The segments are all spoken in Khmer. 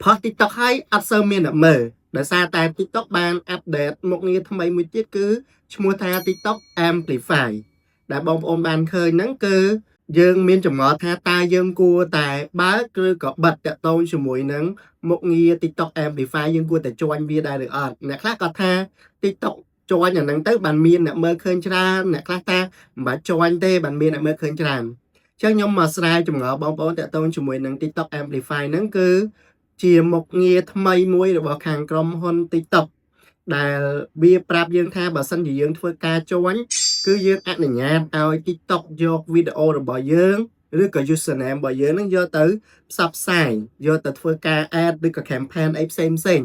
พอ TikTok ให้อัดเซอร์เมียนแบบมือโดยซาแต่ TikTok บานอัปเดตหมกนี้ทำไมมือจิตคือชมัวทา TikTok Amplify แต่บองโอนบานเคยนั่งคือយើងមានចម្ងល់ថាតើយើងគួរតែបើកឬក៏បិទតាក់ទងជាមួយនឹងមុខងារ TikTok Amplify យើងគួរតែjoin វាដែរឬអត់អ្នកខ្លះក៏ថា TikTok join អាហ្នឹងទៅបានមានអ្នកមើលឃើញច្រើនអ្នកខ្លះថាមិនបាច់ join ទេបានមានអ្នកមើលឃើញច្រើនចឹងខ្ញុំមកស្រាវចម្ងល់បងប្អូនតាក់ទងជាមួយនឹង TikTok Amplify ហ្នឹងគឺជាមុខងារថ្មីមួយរបស់ខាងក្រុមហ៊ុន TikTok ដែលវាប្រាប់យើងថាបើសិនជាយើងធ្វើការjoinគឺយើងអនុញ្ញាតឲ្យ TikTok យកវីដេអូរបស់យើងឬក៏ username របស់យើងនឹងយកទៅផ្សព្វផ្សាយយកទៅធ្វើការ ad ឬក៏ campaign អីផ្សេង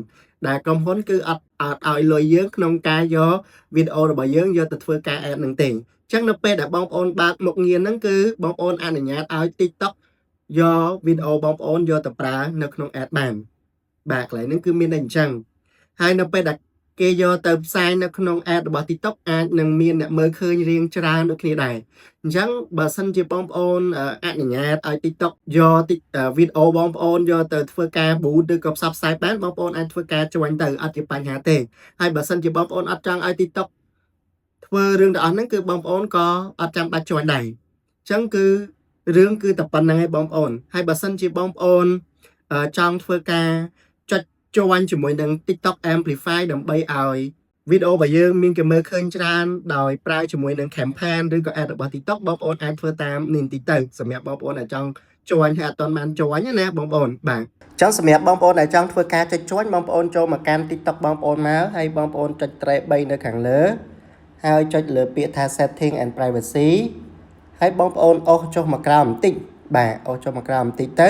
ដែលក្រុមហ៊ុនគឺអត់ឲ្យលុយយើងក្នុងការយកវីដេអូរបស់យើងយកទៅធ្វើការ ad នឹងទេអញ្ចឹងនៅពេលដែលបងប្អូនបើកមុខងារហ្នឹងគឺបងប្អូនអនុញ្ញាតឲ្យ TikTok យកវីដេអូបងប្អូនយកទៅប្រើនៅក្នុង ad បានបាទកន្លែងហ្នឹងគឺមានតែអញ្ចឹងហើយនៅពេលដែលគេយកទៅផ្សាយនៅក្នុង ad របស់ TikTok អាចនឹងមានអ្នកមើលឃើញរៀងច្រើនដូចគ្នាដែរអញ្ចឹងបើសិនជាបងប្អូនអនុញ្ញាតឲ្យ TikTok យកវីដេអូបងប្អូនយកទៅធ្វើការ boost ឬក៏ផ្សព្វផ្សាយបានបងប្អូនអាចធ្វើការjoinទៅអត់ជាបញ្ហាទេហើយបើសិនជាបងប្អូនអត់ចង់ឲ្យ TikTok ធ្វើរឿងទាំងអស់ហ្នឹងគឺបងប្អូនក៏អត់ចាំបាច់ join ដែរអញ្ចឹងគឺរឿងគឺតែប៉ុណ្្នឹងឯងបងប្អូនហើយបើសិនជាបងប្អូនចង់ធ្វើការចុចjoin ជាមួយនឹង TikTok Amplify ដើម្បីឲ្យវីដេអូរបស់យើងមានគេមើលឃើញច្រើនដោយប្រើជាមួយនឹង campaign ឬក៏ ad របស់ TikTok បងប្អូនអាចធ្វើតាមនេះទីទៅសម្រាប់បងប្អូនដែលចង់ join ហើយអត់ទាន់បាន join ណាបងប្អូនបាទចឹងសម្រាប់បងប្អូនដែលចង់ធ្វើការចុច join បងប្អូនចូលមកកាន់ TikTok បងប្អូនមកហើយបងប្អូនចុចត្រេ3នៅខាងលើហើយចុចលើពាក្យថា setting and privacy ហើយបងប្អូនអូសចុះមកក្រោមបន្តិចបាទអូសចុះមកក្រោមបន្តិចទៅ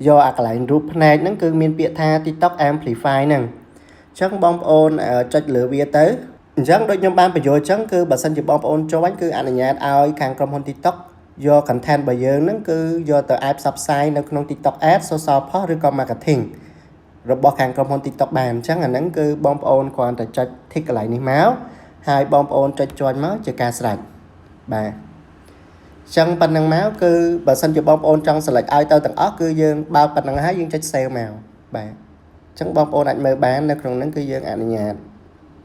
យកអាកន្លែងរូបភ្នែកហ្នឹងគឺមានពាក្យថា TikTok Amplify ហ្នឹងអញ្ចឹងបងប្អូនចុចលើវាទៅអញ្ចឹងដូចខ្ញុំបានបញ្យល់អញ្ចឹងគឺបើសិនជាបងប្អូនjoinគឺអនុញ្ញាតឲ្យខាងក្រុមហ៊ុន TikTok យក content របស់យើងហ្នឹងគឺយកទៅអាចផ្សព្វផ្សាយនៅក្នុង TikTok Ads social post ឬក៏ marketing របស់ខាងក្រុមហ៊ុន TikTok បានអញ្ចឹងអាហ្នឹងគឺបងប្អូនគ្រាន់តែចុច tick កន្លែងនេះមកហើយបងប្អូនចុច join មកជាការស្រេចបាទចឹងប៉ុណ្ណឹងមកគឺបើសិនជាបងប្អូនចង់ select ឲ្យទៅទាំងអស់គឺយើងបើកប៉ុណ្ណឹងហើយយើងចុច save មកបាទចឹងបងប្អូនអាចមើលបាននៅក្នុងហ្នឹងគឺយើងអនុញ្ញាត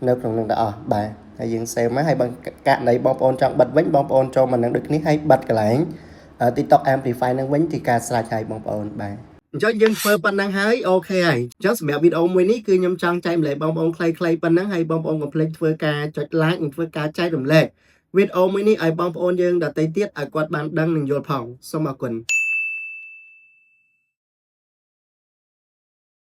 នៅក្នុងហ្នឹងទាំងអស់បាទហើយយើង save មកហើយបើករណីបងប្អូនចង់បិទវិញបងប្អូនចូលមកនឹងដូចគ្នាហើយបិទកន្លែង TikTok Amplify ហ្នឹងវិញជាការស្រេចហើយបងប្អូនបាទអញ្ចឹងយើងធ្វើប៉ុណ្ណឹងហើយអូខេហើយអញ្ចឹងសម្រាប់វីដេអូមួយនេះគឺខ្ញុំចង់ចែកម្លែកបងប្អូនខ្លីៗប៉ុណ្ណឹងហើយបងប្អូនកុំភ្លេចធ្វើការចុច like និងធ្វើការចែករំលែកវីដេអូមួយនេះឲ្យបងប្អូនយើងដទៃទៀតឲ្យគាត់បានដឹងនិងយល់ផងសូមអរគុណ